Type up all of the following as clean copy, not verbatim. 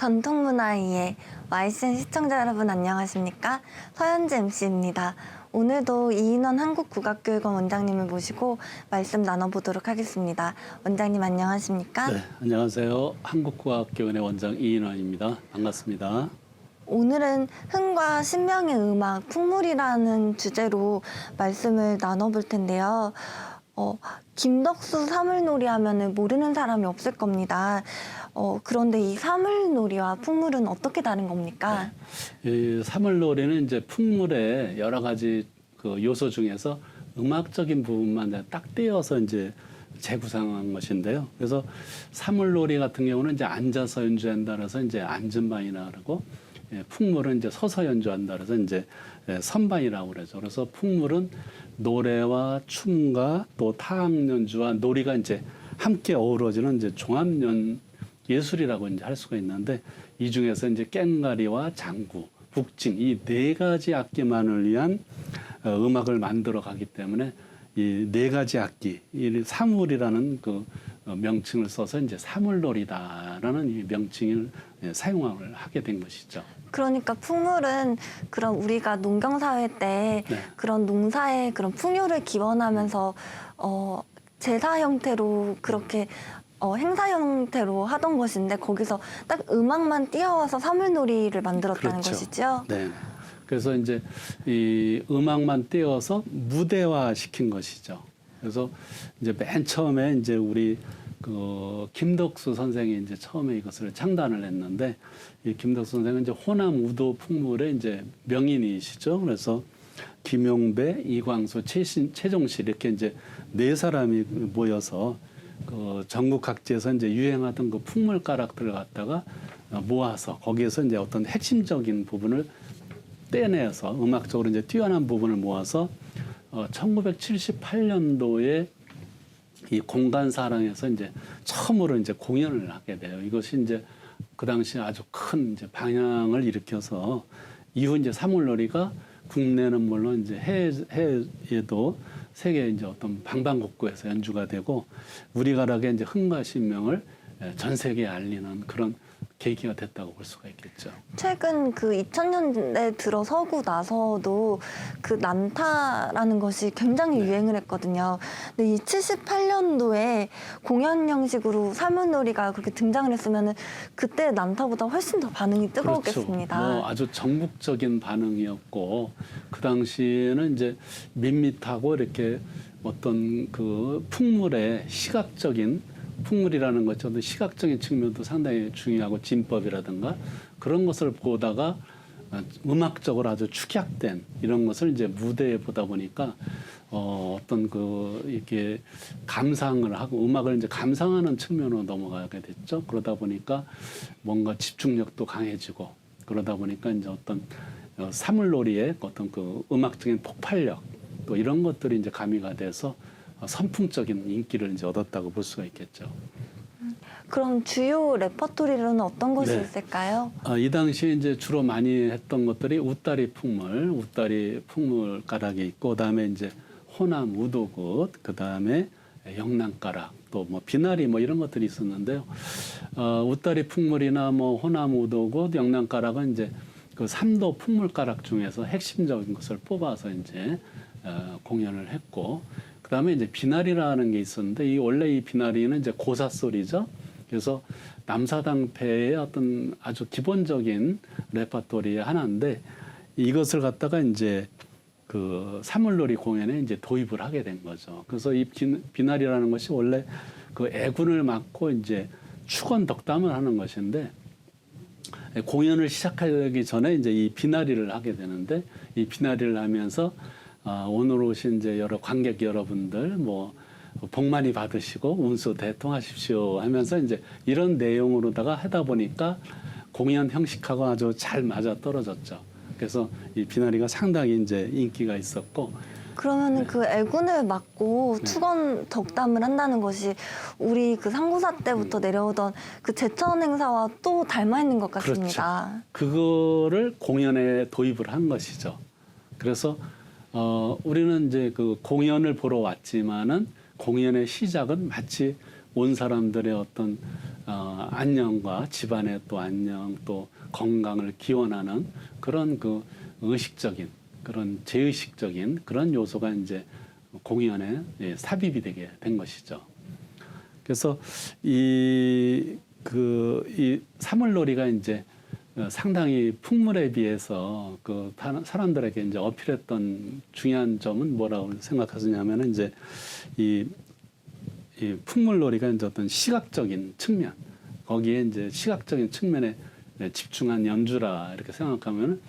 전통문화이해 YCN 시청자 여러분 안녕하십니까? 서현지 MC입니다. 오늘도 이인원 한국국악교육원 원장님을 모시고 말씀 나눠보도록 하겠습니다. 원장님 안녕하십니까? 네, 안녕하세요. 한국국악교원의 원장 이인원입니다. 반갑습니다. 오늘은 흥과 신명의 음악, 풍물이라는 주제로 말씀을 나눠볼 텐데요. 김덕수 사물놀이 하면은 모르는 사람이 없을 겁니다. 그런데 이 사물놀이와 풍물은 어떻게 다른 겁니까? 네. 이 사물놀이는 이제 풍물의 여러 가지 그 요소 중에서 음악적인 부분만 딱 떼어서 이제 재구성한 것인데요. 그래서 사물놀이 같은 경우는 이제 앉아서 연주한다 그래서 이제 앉은반이라 그러고, 풍물은 이제 서서 연주한다 그래서 이제 선반이라고 그러죠. 그래서 풍물은 노래와 춤과 또 타악 연주와 놀이가 이제 함께 어우러지는 이제 종합연 예술이라고 이제 할 수가 있는데, 이 중에서 이제 꽹과리와 장구, 북징 이 네 가지 악기만을 위한 음악을 만들어 가기 때문에 이 네 가지 악기, 이 사물이라는 그 명칭을 써서 이제 사물놀이다라는 이 명칭을 사용을 하게 된 것이죠. 그러니까 풍물은 그런 우리가 농경사회 때 네. 그런 농사의 그런 풍요를 기원하면서 제사 형태로 그렇게 행사 형태로 하던 것인데 거기서 딱 음악만 띄어와서 사물놀이를 만들었다는 그렇죠. 것이죠. 네. 그래서 이제 이 음악만 띄어서 무대화 시킨 것이죠. 그래서 이제 맨 처음에 이제 우리 그 김덕수 선생이 이제 처음에 이것을 창단을 했는데, 이 김덕수 선생은 이제 호남 우도 풍물의 이제 명인이시죠. 그래서 김용배, 이광수, 최종실 이렇게 이제 네 사람이 모여서 그 전국 각지에서 이제 유행하던 그 풍물가락들을 갖다가 모아서 거기에서 이제 어떤 핵심적인 부분을 떼내서 음악적으로 이제 뛰어난 부분을 모아서 1978년도에 이 공간사랑에서 이제 처음으로 이제 공연을 하게 돼요. 이것이 이제 그 당시 아주 큰 이제 방향을 일으켜서 이후 이제 사물놀이가 국내는 물론 이제 해외에도 세계 이제 어떤 방방곡곡에서 연주가 되고, 우리가락의 이제 흥과 신명을 전 세계에 알리는 그런 계기가 됐다고 볼 수가 있겠죠. 최근 그 2000년대 들어서고 나서도 그 난타라는 것이 굉장히 유행을 했거든요. 근데 이 78년도에 공연 형식으로 사물놀이가 그렇게 등장을 했으면은 그때 난타보다 훨씬 더 반응이 뜨거웠겠습니다. 그렇죠. 뭐 아주 전국적인 반응이었고, 그 당시에는 이제 밋밋하고 이렇게 어떤 그 풍물의 시각적인 풍물이라는 것, 저도 시각적인 측면도 상당히 중요하고 진법이라든가 그런 것을 보다가 음악적으로 아주 축약된 이런 것을 이제 무대에 보다 보니까 어떤 그 이렇게 감상을 하고 음악을 이제 감상하는 측면으로 넘어가게 됐죠. 그러다 보니까 뭔가 집중력도 강해지고, 그러다 보니까 이제 어떤 사물놀이의 어떤 그 음악적인 폭발력 또 이런 것들이 이제 가미가 돼서 선풍적인 인기를 이제 얻었다고 볼 수가 있겠죠. 그럼 주요 레퍼토리로는 어떤 것이 있을까요? 이 당시에 이제 주로 많이 했던 것들이 웃다리 풍물 가락이 있고, 그다음에 이제 호남 우도굿, 그다음에 영랑가락, 또 뭐 비나리 뭐 이런 것들이 있었는데요. 웃다리 풍물이나 뭐 호남 우도굿, 영랑가락은 이제 그 3도 풍물가락 중에서 핵심적인 것을 뽑아서 이제 공연을 했고, 그다음에 이제 비나리라는 게 있었는데, 원래 이 비나리는 이제 고사 소리죠. 그래서 남사당패의 어떤 아주 기본적인 레퍼토리의 하나인데, 이것을 갖다가 이제 그 사물놀이 공연에 이제 도입을 하게 된 거죠. 그래서 이 비나리라는 것이 원래 그 애군을 맡고 이제 축원 덕담을 하는 것인데, 공연을 시작하기 전에 이제 이 비나리를 하게 되는데, 이 비나리를 하면서 오늘 오신 이제 여러 관객 여러분들 뭐 복 많이 받으시고 운수 대통하십시오 하면서 이제 이런 내용으로다가 하다 보니까 공연 형식하고 아주 잘 맞아 떨어졌죠. 그래서 이 비나리가 상당히 이제 인기가 있었고. 그러면은 그 애군을 맡고 축원 덕담을 한다는 것이 우리 그 상고사 때부터 내려오던 그 제천 행사와 또 닮아 있는 것 같습니다. 그렇죠. 그거를 공연에 도입을 한 것이죠. 그래서 우리는 이제 그 공연을 보러 왔지만은 공연의 시작은 마치 온 사람들의 어떤 안녕과 집안의 또 안녕 또 건강을 기원하는 그런 그 의식적인 그런 제의식적인 그런 요소가 이제 공연에 삽입이 되게 된 것이죠. 그래서 이 사물놀이가 이제 상당히 풍물에 비해서 그 사람들에게 이제 어필했던 중요한 점은 뭐라고 생각하시냐면은 이제 이 풍물놀이가 이제 어떤 시각적인 측면 거기에 이제 시각적인 측면에 집중한 연주라 이렇게 생각하면은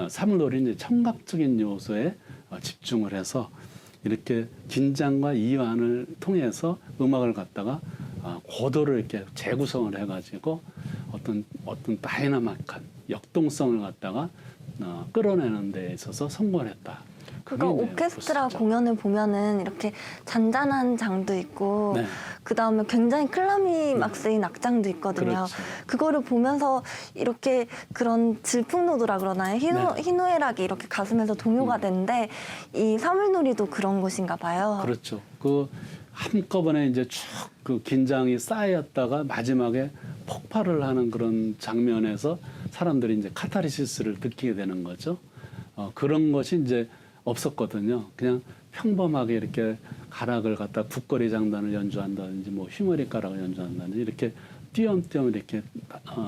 사물놀이는 이제 청각적인 요소에 집중을 해서 이렇게 긴장과 이완을 통해서 음악을 갖다가 고도를 이렇게 재구성을 해가지고 어떤 다이나믹한 역동성을 갖다가 끌어내는 데 있어서 성공을 했다. 그러니까 오케스트라 공연을 보면은 이렇게 잔잔한 장도 있고 네. 그 다음에 굉장히 클라이막스인 악장도 있거든요. 그렇죠. 그거를 보면서 이렇게 그런 질풍노도라 그러나요? 네. 희노애락이 이렇게 가슴에서 동요가 되는데 이 사물놀이도 그런 것인가 봐요. 그렇죠. 그 한꺼번에 이제 쭉 그 긴장이 쌓였다가 마지막에 폭발을 하는 그런 장면에서 사람들이 이제 카타르시스를 느끼게 되는 거죠. 그런 것이 이제 없었거든요. 그냥 평범하게 이렇게 가락을 갖다 국거리 장단을 연주한다든지 뭐 휘머리 가락을 연주한다든지 이렇게 띄엄띄엄 이렇게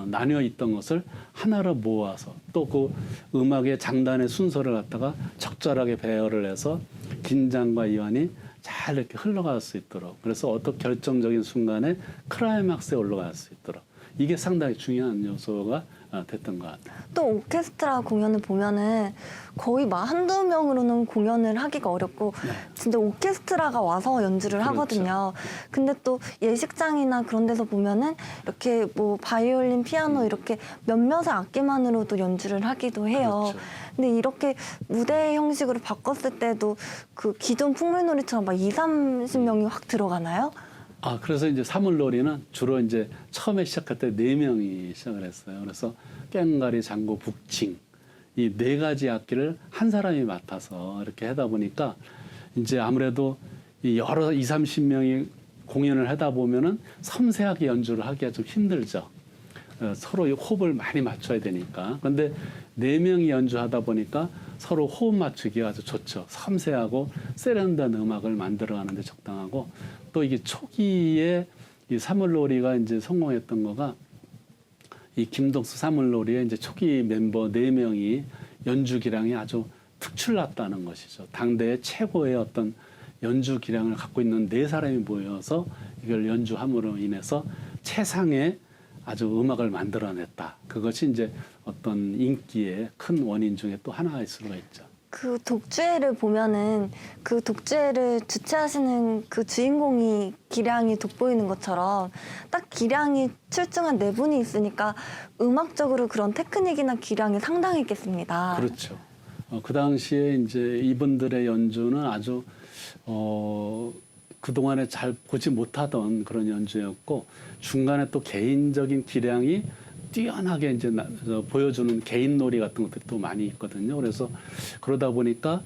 나뉘어 있던 것을 하나로 모아서 또 그 음악의 장단의 순서를 갖다가 적절하게 배열을 해서 긴장과 이완이 잘 이렇게 흘러갈 수 있도록 그래서 어떤 결정적인 순간에 클라이막스에 올라갈 수 있도록 이게 상당히 중요한 요소가 됐던 것 같아요. 또 오케스트라 공연을 보면은 거의 막 한두 명으로는 공연을 하기가 어렵고 네. 진짜 오케스트라가 와서 연주를 그렇죠. 하거든요. 근데 또 예식장이나 그런 데서 보면은 이렇게 뭐 바이올린, 피아노 이렇게 몇몇의 악기만으로도 연주를 하기도 해요. 그렇죠. 근데 이렇게 무대 형식으로 바꿨을 때도 그 기존 풍물놀이처럼 막 30명이 확 들어가나요? 그래서 이제 사물놀이는 주로 이제 처음에 시작할 때 4명이 시작을 했어요. 그래서 꽹과리, 장구, 북칭 이 4가지 악기를 한 사람이 맡아서 이렇게 하다 보니까 이제 아무래도 이 여러 30명이 공연을 하다 보면은 섬세하게 연주를 하기가 좀 힘들죠. 서로 호흡을 많이 맞춰야 되니까. 그런데 4명이 연주하다 보니까 서로 호흡 맞추기가 아주 좋죠. 섬세하고 세련된 음악을 만들어가는데 적당하고 또 이게 초기에 이 사물놀이가 이제 성공했던 거가 이 김덕수 사물놀이의 이제 초기 멤버 4명이 연주 기량이 아주 특출났다는 것이죠. 당대의 최고의 어떤 연주 기량을 갖고 있는 4사람이 모여서 이걸 연주함으로 인해서 최상의 아주 음악을 만들어냈다. 그것이 이제 어떤 인기의 큰 원인 중에 또 하나일 수가 있죠. 그 독주회를 보면은 그 독주회를 주최하시는 그 주인공이 기량이 돋보이는 것처럼 딱 기량이 출중한 4분이 있으니까 음악적으로 그런 테크닉이나 기량이 상당했겠습니다. 그렇죠. 그 당시에 이제 이분들의 연주는 아주 그동안에 잘 보지 못하던 그런 연주였고 중간에 또 개인적인 기량이 뛰어나게 이제 보여주는 개인 놀이 같은 것들이 또 많이 있거든요. 그래서 그러다 보니까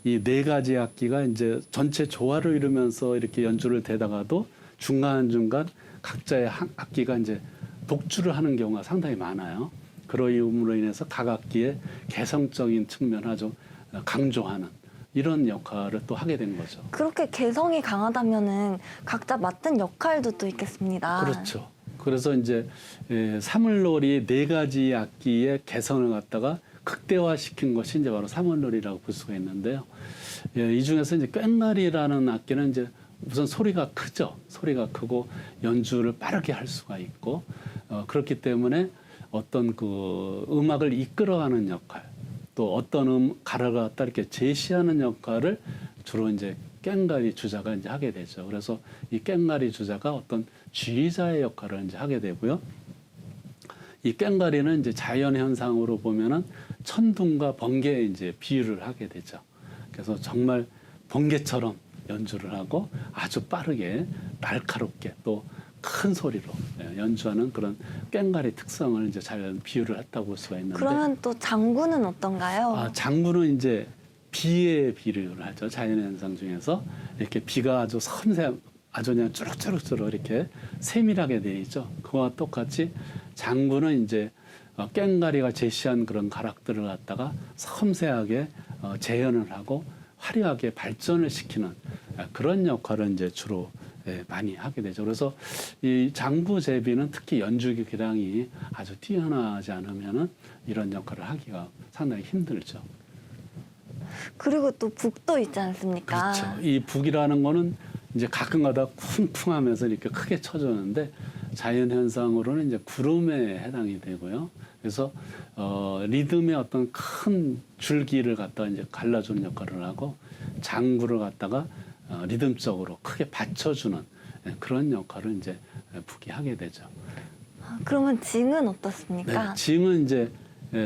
이 4가지 악기가 이제 전체 조화를 이루면서 이렇게 연주를 되다가도 중간중간 각자의 악기가 이제 독주를 하는 경우가 상당히 많아요. 그러므로 인해서 각 악기의 개성적인 측면을 아주 강조하는 이런 역할을 또 하게 된 거죠. 그렇게 개성이 강하다면은 각자 맡은 역할도 또 있겠습니다. 그렇죠. 그래서 이제 사물놀이 4가지 악기의 개성을 갖다가 극대화시킨 것이 이제 바로 사물놀이라고 볼 수가 있는데요. 이 중에서 이제 꽹과리라는 악기는 이제 우선 소리가 크죠. 소리가 크고 연주를 빠르게 할 수가 있고 그렇기 때문에 어떤 그 음악을 이끌어가는 역할 또 어떤 가락을 갖다 이렇게 제시하는 역할을 주로 이제 꽹과리 주자가 이제 하게 되죠. 그래서 이 꽹과리 주자가 어떤 지휘자의 역할을 이제 하게 되고요. 이 꽹과리는 이제 자연 현상으로 보면은 천둥과 번개에 이제 비유를 하게 되죠. 그래서 정말 번개처럼 연주를 하고 아주 빠르게 날카롭게 또 큰 소리로 연주하는 그런 꽹과리 특성을 이제 잘 비유를 했다고 볼 수가 있는데. 그러면 또 장구는 어떤가요? 장구는 이제 비에 비유를 하죠. 자연현상 중에서 이렇게 비가 아주 섬세한 아주 그냥 쭈룩쭈룩쭈룩 이렇게 세밀하게 되어 있죠. 그와 똑같이 장구는 이제 꽹가리가 제시한 그런 가락들을 갖다가 섬세하게 재현을 하고 화려하게 발전을 시키는 그런 역할을 이제 주로 많이 하게 되죠. 그래서 이 장구 제비는 특히 연주기 기량이 아주 뛰어나지 않으면은 이런 역할을 하기가 상당히 힘들죠. 그리고 또 북도 있지 않습니까? 그렇죠. 이 북이라는 거는 이제 가끔가다 쿵쿵하면서 이렇게 크게 쳐주는데 자연 현상으로는 이제 구름에 해당이 되고요. 그래서 리듬의 어떤 큰 줄기를 갖다가 이제 갈라주는 역할을 하고 장구를 갖다가 리듬적으로 크게 받쳐주는 그런 역할을 이제 북이 하게 되죠. 그러면 징은 어떻습니까? 네, 징은 이제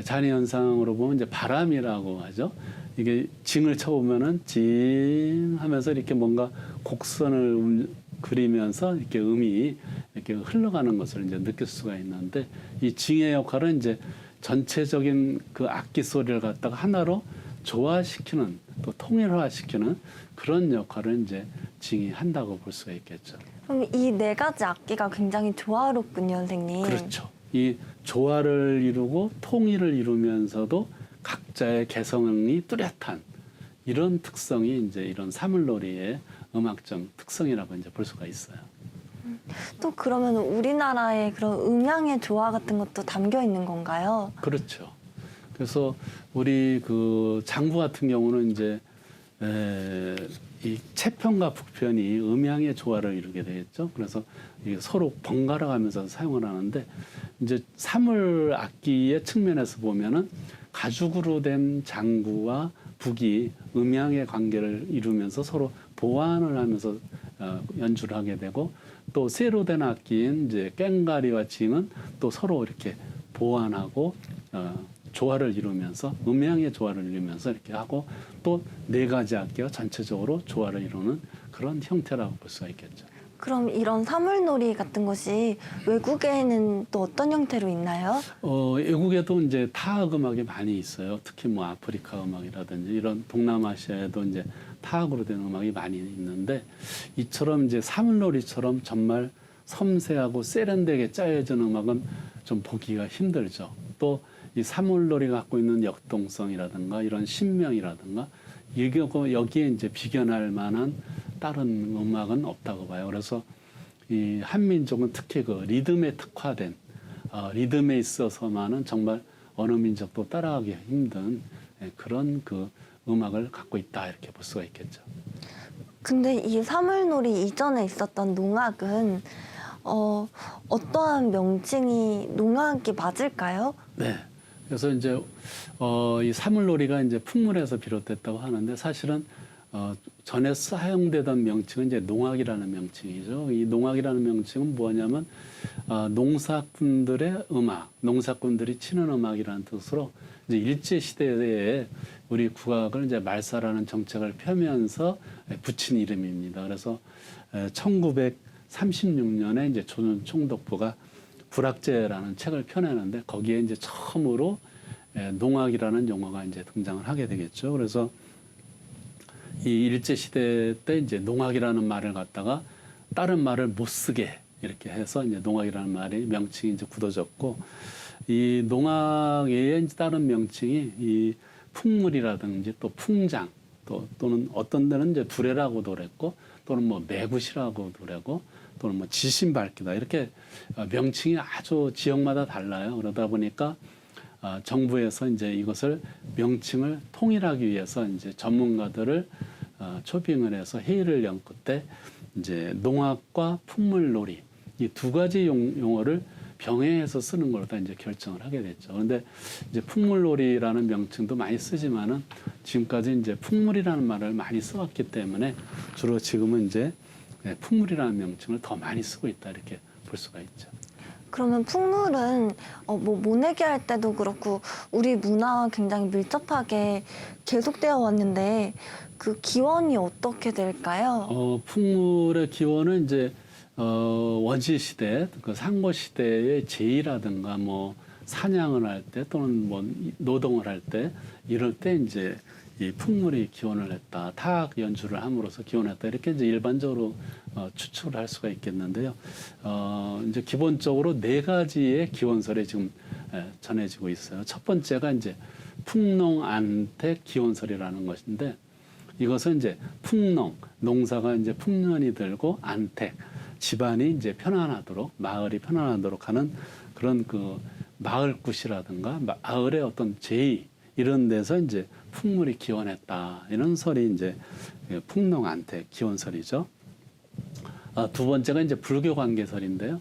자연 현상으로 보면 이제 바람이라고 하죠. 이게 징을 쳐보면은 징 하면서 이렇게 뭔가 곡선을 그리면서 이렇게 음이 이렇게 흘러가는 것을 이제 느낄 수가 있는데 이 징의 역할은 이제 전체적인 그 악기 소리를 갖다가 하나로 조화시키는 또 통일화시키는 그런 역할을 이제 징이 한다고 볼 수가 있겠죠. 그럼 이 네 가지 악기가 굉장히 조화롭군요, 선생님. 그렇죠. 이 조화를 이루고 통일을 이루면서도 각자의 개성이 뚜렷한 이런 특성이 이제 이런 사물놀이의 음악적 특성이라고 이제 볼 수가 있어요. 또 그러면 우리나라의 그런 음향의 조화 같은 것도 담겨 있는 건가요? 그렇죠. 그래서 우리 그 장구 같은 경우는 이제 이 채편과 북편이 음향의 조화를 이루게 되겠죠. 그래서 이게 서로 번갈아 가면서 사용을 하는데 이제 사물 악기의 측면에서 보면은 가죽으로 된 장구와 북이 음향의 관계를 이루면서 서로 보완을 하면서 연주를 하게 되고 또 쇠로 된 악기인 이제 꽹가리와 징은 또 서로 이렇게 보완하고 조화를 이루면서 음향의 조화를 이루면서 이렇게 하고 또 네 가지 악기가 전체적으로 조화를 이루는 그런 형태라고 볼 수가 있겠죠. 그럼 이런 사물놀이 같은 것이 외국에는 또 어떤 형태로 있나요? 외국에도 이제 타악 음악이 많이 있어요. 특히 뭐 아프리카 음악이라든지 이런 동남아시아에도 이제 타악으로 된 음악이 많이 있는데 이처럼 이제 사물놀이처럼 정말 섬세하고 세련되게 짜여진 음악은 좀 보기가 힘들죠. 또 이 사물놀이가 갖고 있는 역동성이라든가 이런 신명이라든가 여기에 이제 비견할 만한 다른 음악은 없다고 봐요. 그래서 이 한민족은 특히 그 리듬에 특화된 리듬에 있어서만은 정말 어느 민족도 따라가기 힘든 그런 그 음악을 갖고 있다 이렇게 볼 수가 있겠죠. 근데 이 사물놀이 이전에 있었던 농악은 어떠한 명칭이 농악이 맞을까요? 네. 그래서 이제 이 사물놀이가 이제 풍물에서 비롯됐다고 하는데 사실은 전에 사용되던 명칭은 이제 농악이라는 명칭이죠. 이 농악이라는 명칭은 뭐냐면 농사꾼들의 음악, 농사꾼들이 치는 음악이라는 뜻으로 이제 일제 시대에 우리 국악을 이제 말살하는 정책을 펴면서 붙인 이름입니다. 그래서 1936년에 이제 조선 총독부가 불악제라는 책을 펴내는데 거기에 이제 처음으로 농악이라는 용어가 이제 등장을 하게 되겠죠. 그래서 이 일제 시대 때 이제 농악이라는 말을 갖다가 다른 말을 못 쓰게 이렇게 해서 이제 농악이라는 말이 명칭이 이제 굳어졌고 이 농악의 다른 명칭이 이 풍물이라든지 또 풍장 또는 어떤 데는 이제 두레라고도 그랬고 또는 뭐 매굿이라고도 그러고 또는 뭐 지신밟기다 이렇게 명칭이 아주 지역마다 달라요. 그러다 보니까 정부에서 이제 이것을 명칭을 통일하기 위해서 이제 전문가들을 초빙을 해서 회의를 연 끝에 이제 농악과 풍물놀이 이 두 가지 용어를 병행해서 쓰는 걸로 다 이제 결정을 하게 됐죠. 그런데 이제 풍물놀이라는 명칭도 많이 쓰지만은 지금까지 이제 풍물이라는 말을 많이 써왔기 때문에 주로 지금은 이제 풍물이라는 명칭을 더 많이 쓰고 있다 이렇게 볼 수가 있죠. 그러면 풍물은 뭐 모내기 할 때도 그렇고 우리 문화와 굉장히 밀접하게 계속되어 왔는데 그 기원이 어떻게 될까요? 풍물의 기원은 이제 원시 시대, 그 상고 시대의 제의라든가 뭐 사냥을 할 때 또는 뭐 노동을 할 때 이럴 때 이제 이 풍물이 기원을 했다, 타악 연주를 함으로써 기원했다 이렇게 이제 일반적으로 추측을 할 수가 있겠는데요. 이제 기본적으로 네 가지의 기원설이 지금 전해지고 있어요. 첫 번째가 이제 풍농안택 기원설이라는 것인데 이것은 이제 풍농 농사가 이제 풍년이 들고 안택 집안이 이제 편안하도록 마을이 편안하도록 하는 그런 그 마을굿이라든가 마을의 어떤 제의 이런 데서 이제 풍물이 기원했다 이런 설이 이제 풍농안택 기원설이죠. 두 번째가 이제 불교 관계설인데요.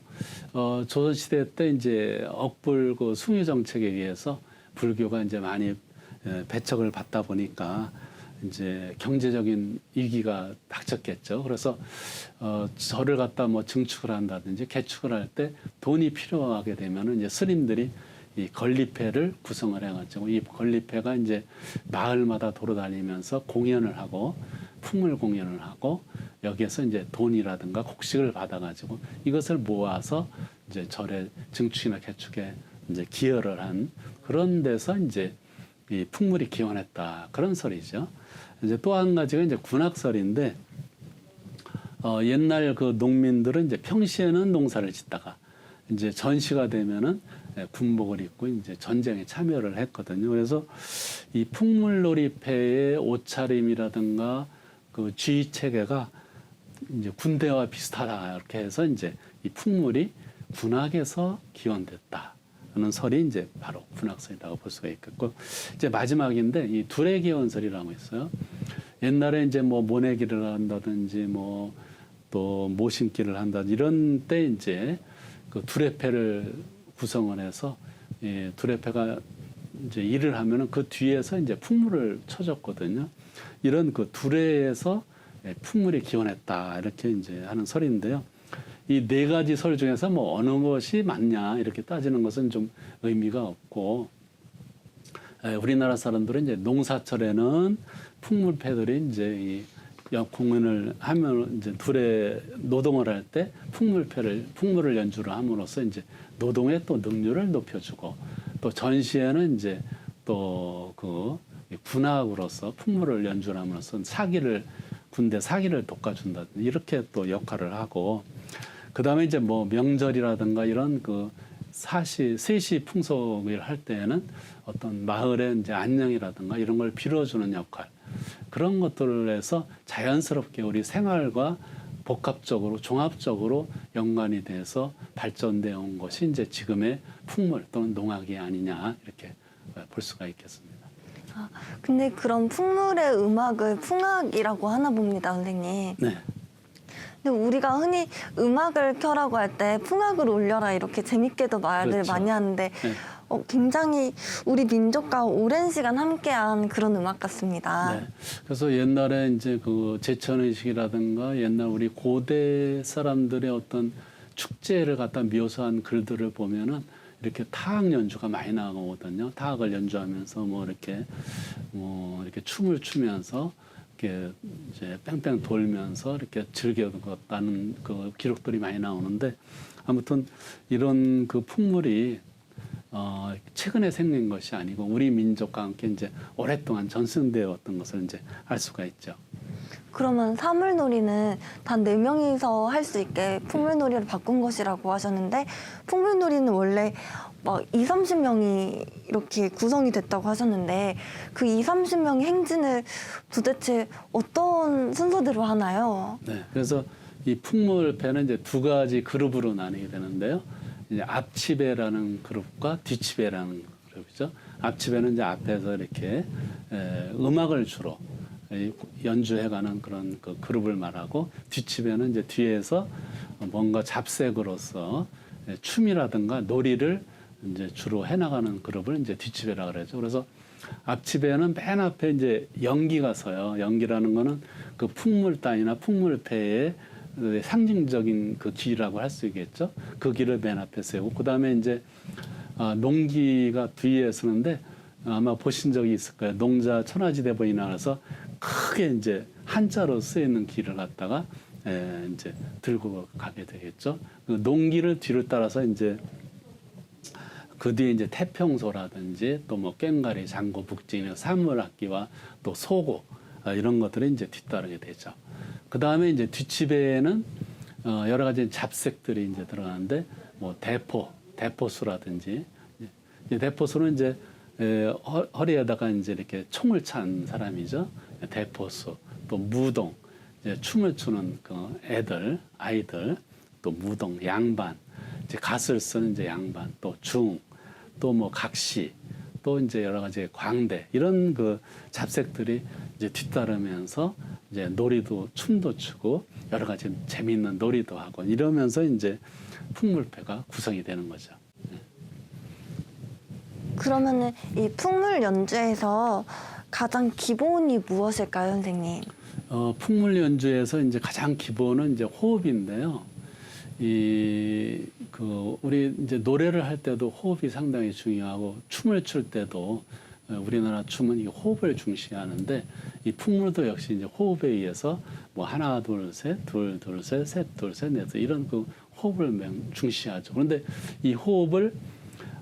조선 시대 때 이제 억불 그 숭유 정책에 의해서 불교가 이제 많이 배척을 받다 보니까 이제 경제적인 위기가 닥쳤겠죠. 그래서 절을 갖다 뭐 증축을 한다든지 개축을 할 때 돈이 필요하게 되면은 이제 스님들이 이 건립회를 구성을 해가지고 이 건립회가 이제 마을마다 돌아다니면서 공연을 하고 풍물 공연을 하고 여기에서 이제 돈이라든가 곡식을 받아가지고 이것을 모아서 이제 절의 증축이나 개축에 이제 기여를 한 그런 데서 이제 이 풍물이 기원했다 그런 설이죠. 이제 또 한 가지가 이제 군악설인데 옛날 그 농민들은 이제 평시에는 농사를 짓다가 이제 전시가 되면은 군복을 입고 이제 전쟁에 참여를 했거든요. 그래서 이 풍물놀이패의 옷차림이라든가 그 주의 체계가 이제 군대와 비슷하다 이렇게 해서 이제 이 풍물이 군악에서 기원됐다. 하는 설이 이제 바로 군악설이라고 볼 수가 있겠고 이제 마지막인데 이 두레기원설이라고 있어요. 옛날에 이제 뭐 모내기를 한다든지 뭐 또 모심기를 한다든지 이런 때 이제 그 두레패를 구성을 해서 예, 두레패가 이제 일을 하면은 그 뒤에서 이제 풍물을 쳐줬거든요. 이런 그 두레에서 풍물이 기원했다 이렇게 이제 하는 설인데요. 이 네 가지 설 중에서 뭐 어느 것이 맞냐 이렇게 따지는 것은 좀 의미가 없고 우리나라 사람들은 이제 농사철에는 풍물패들이 이제 이 공연을 하면 이제 둘의 노동을 할 때 풍물을 연주를 함으로써 이제 노동의 또 능률을 높여주고 또 전시에는 이제 또 그 군악으로서 풍물을 연주를 함으로써 군대 사기를 돋궈준다든지 이렇게 또 역할을 하고 그 다음에 이제 뭐 명절이라든가 이런 그 세시 풍속을 할 때에는 어떤 마을의 이제 안녕이라든가 이런 걸 빌어주는 역할 그런 것들을 해서 자연스럽게 우리 생활과 복합적으로 종합적으로 연관이 돼서 발전되어 온 것이 이제 지금의 풍물 또는 농악이 아니냐 이렇게 볼 수가 있겠습니다. 근데 그런 풍물의 음악을 풍악이라고 하나 봅니다, 선생님. 네. 근데 우리가 흔히 음악을 켜라고 할 때 풍악을 올려라 이렇게 재밌게도 말을 그렇죠. 많이 하는데 네. 굉장히 우리 민족과 오랜 시간 함께한 그런 음악 같습니다. 네. 그래서 옛날에 이제 그 제천의식이라든가 옛날 우리 고대 사람들의 어떤 축제를 갖다 묘사한 글들을 보면은 이렇게 타악 연주가 많이 나오거든요. 타악을 연주하면서 뭐 이렇게 춤을 추면서 이렇게 이제 뺑뺑 돌면서 이렇게 즐겼다는 그 기록들이 많이 나오는데 아무튼 이런 그 풍물이 최근에 생긴 것이 아니고 우리 민족과 함께 이제 오랫동안 전승되어 왔던 것을 이제 알 수가 있죠. 그러면 사물놀이는 단 4명이서 할 수 있게 풍물놀이를 바꾼 것이라고 하셨는데 풍물놀이는 원래 막 30명이 이렇게 구성이 됐다고 하셨는데 그 30명의 행진을 도대체 어떤 순서대로 하나요? 네. 그래서 이 풍물패는 이제 두 가지 그룹으로 나뉘게 되는데요. 이제 앞치배라는 그룹과 뒤치배라는 그룹이죠. 앞치배는 이제 앞에서 이렇게 음악을 주로 연주해가는 그런 그 그룹을 말하고 뒤치배는 이제 뒤에서 뭔가 잡색으로서 춤이라든가 놀이를 이제 주로 해나가는 그룹을 이제 뒤치배라 그러죠. 그래서 앞치배는 맨 앞에 이제 연기가 서요. 연기라는 거는 그 풍물단이나 풍물패의 상징적인 그 길이라고 할 수 있겠죠. 그 길을 맨 앞에 세우고 그 다음에 이제 농기가 뒤에 서는데 아마 보신 적이 있을 거예요. 농자 천하지대본이 나와서 크게 이제 한자로 쓰여 있는 길을 갖다가 이제 들고 가게 되겠죠. 그 농기를 뒤를 따라서 이제 그 뒤에 이제 태평소라든지 또 뭐 꽹과리, 장구, 북진의 사물악기와 또 소고 이런 것들이 이제 뒤따르게 되죠. 그 다음에 이제 뒷집에는 여러 가지 잡색들이 이제 들어가는데 뭐 대포수라든지 이제 대포수는 이제 허리에다가 이제 이렇게 총을 찬 사람이죠. 대포수, 또 무동, 이제 춤을 추는 그 아이들, 또 무동, 양반, 이제 갓을 쓰는 이제 양반, 또 중, 또 뭐 각시, 또 이제 여러 가지 광대 이런 그 잡색들이 이제 뒤따르면서 이제 놀이도 춤도 추고 여러 가지 재미있는 놀이도 하고 이러면서 이제 풍물패가 구성이 되는 거죠. 그러면은 이 풍물 연주에서 가장 기본이 무엇일까요, 선생님? 풍물 연주에서 이제 가장 기본은 이제 호흡인데요. 우리 이제 노래를 할 때도 호흡이 상당히 중요하고 춤을 출 때도 우리나라 춤은 이 호흡을 중시하는데 이 풍물도 역시 이제 호흡에 의해서 뭐 하나 둘 셋, 둘 둘 셋, 셋 둘 셋 넷 이런 그 호흡을 중시하죠. 그런데 이 호흡을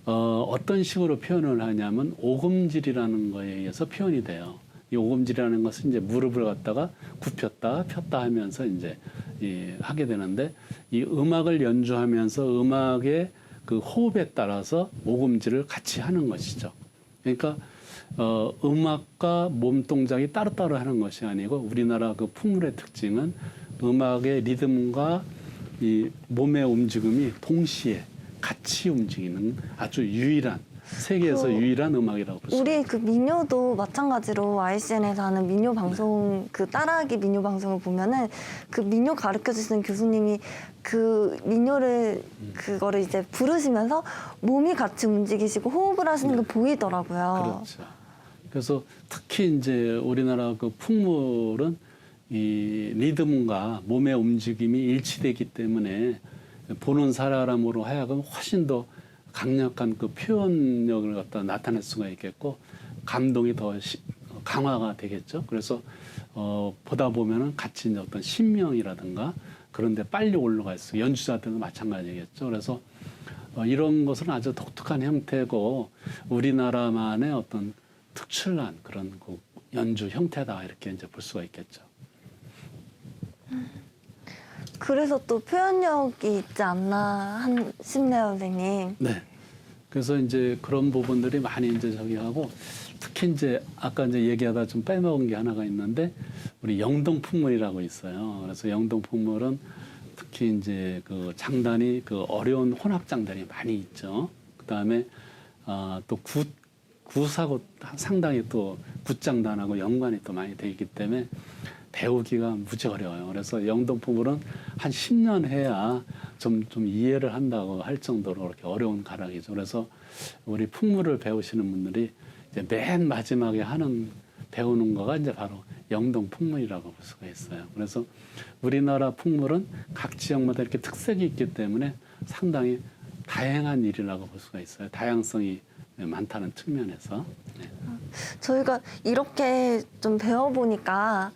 어떤 식으로 표현을 하냐면 오금질이라는 거에 의해서 표현이 돼요. 이 오금질이라는 것은 이제 무릎을 갖다가 굽혔다 폈다 하면서 이제 하게 되는데 이 음악을 연주하면서 음악의 그 호흡에 따라서 오금질을 같이 하는 것이죠. 그러니까 음악과 몸 동작이 따로따로 하는 것이 아니고 우리나라 그 풍물의 특징은 음악의 리듬과 이 몸의 움직임이 동시에 같이 움직이는 아주 유일한 세계에서 유일한 음악이라고 볼 수 있습니다. 우리 그 민요도 마찬가지로 ICN에서 하는 민요 방송 그 따라하기 민요 방송을 보면은 그 민요 가르쳐 주시는 교수님이 그 민요를 그거를 이제 부르시면서 몸이 같이 움직이시고 호흡을 하시는 게 보이더라고요. 그렇죠. 그래서 특히 이제 우리나라 그 풍물은 이 리듬과 몸의 움직임이 일치되기 때문에 보는 사람으로 하여금 훨씬 더 강력한 그 표현력을 갖다 나타낼 수가 있겠고 감동이 더 강화가 되겠죠. 그래서 보다 보면은 같이 이제 어떤 신명이라든가 그런데 빨리 올라갈 수 연주자들도 마찬가지겠죠. 그래서 이런 것은 아주 독특한 형태고 우리나라만의 어떤 특출난 그런 그 연주 형태다 이렇게 이제 볼 수가 있겠죠. 그래서 또 표현력이 있지 않나 싶네요, 선생님. 네. 그래서 이제 그런 부분들이 많이 이제 저기 하고 특히 이제 아까 이제 얘기하다 좀 빼먹은 게 하나가 있는데 우리 영동풍물이라고 있어요. 그래서 영동풍물은 특히 이제 그 장단이 그 어려운 혼합 장단이 많이 있죠. 그 다음에 또 구사고 상당히 또 굿장단하고 연관이 또 많이 돼 있기 때문에 배우기가 무지 어려워요. 그래서 영동풍물은 한 10년 해야 좀 이해를 한다고 할 정도로 그렇게 어려운 가락이죠. 그래서 우리 풍물을 배우시는 분들이 이제 맨 마지막에 배우는 거가 이제 바로 영동풍물이라고 볼 수가 있어요. 그래서 우리나라 풍물은 각 지역마다 이렇게 특색이 있기 때문에 상당히 다양한 일이라고 볼 수가 있어요. 다양성이 많다는 측면에서. 네. 저희가 이렇게 좀 배워보니까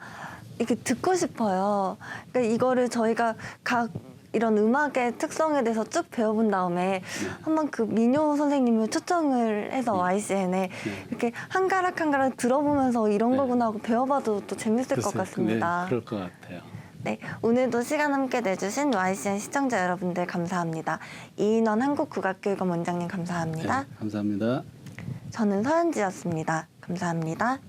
이렇게 듣고 싶어요. 그러니까 이거를 저희가 각 이런 음악의 특성에 대해서 쭉 배워본 다음에 한번 그 민요 선생님을 초청을 해서 ICN에 이렇게 한 가락 한 가락 들어보면서 이런 거구나 하고 배워봐도 또 재밌을 것 같습니다. 네, 그럴 것 같아요. 네, 오늘도 시간 함께 내주신 ICN 시청자 여러분들 감사합니다. 이인원 한국국악교육원 원장님 감사합니다. 네, 감사합니다. 저는 서현지였습니다. 감사합니다.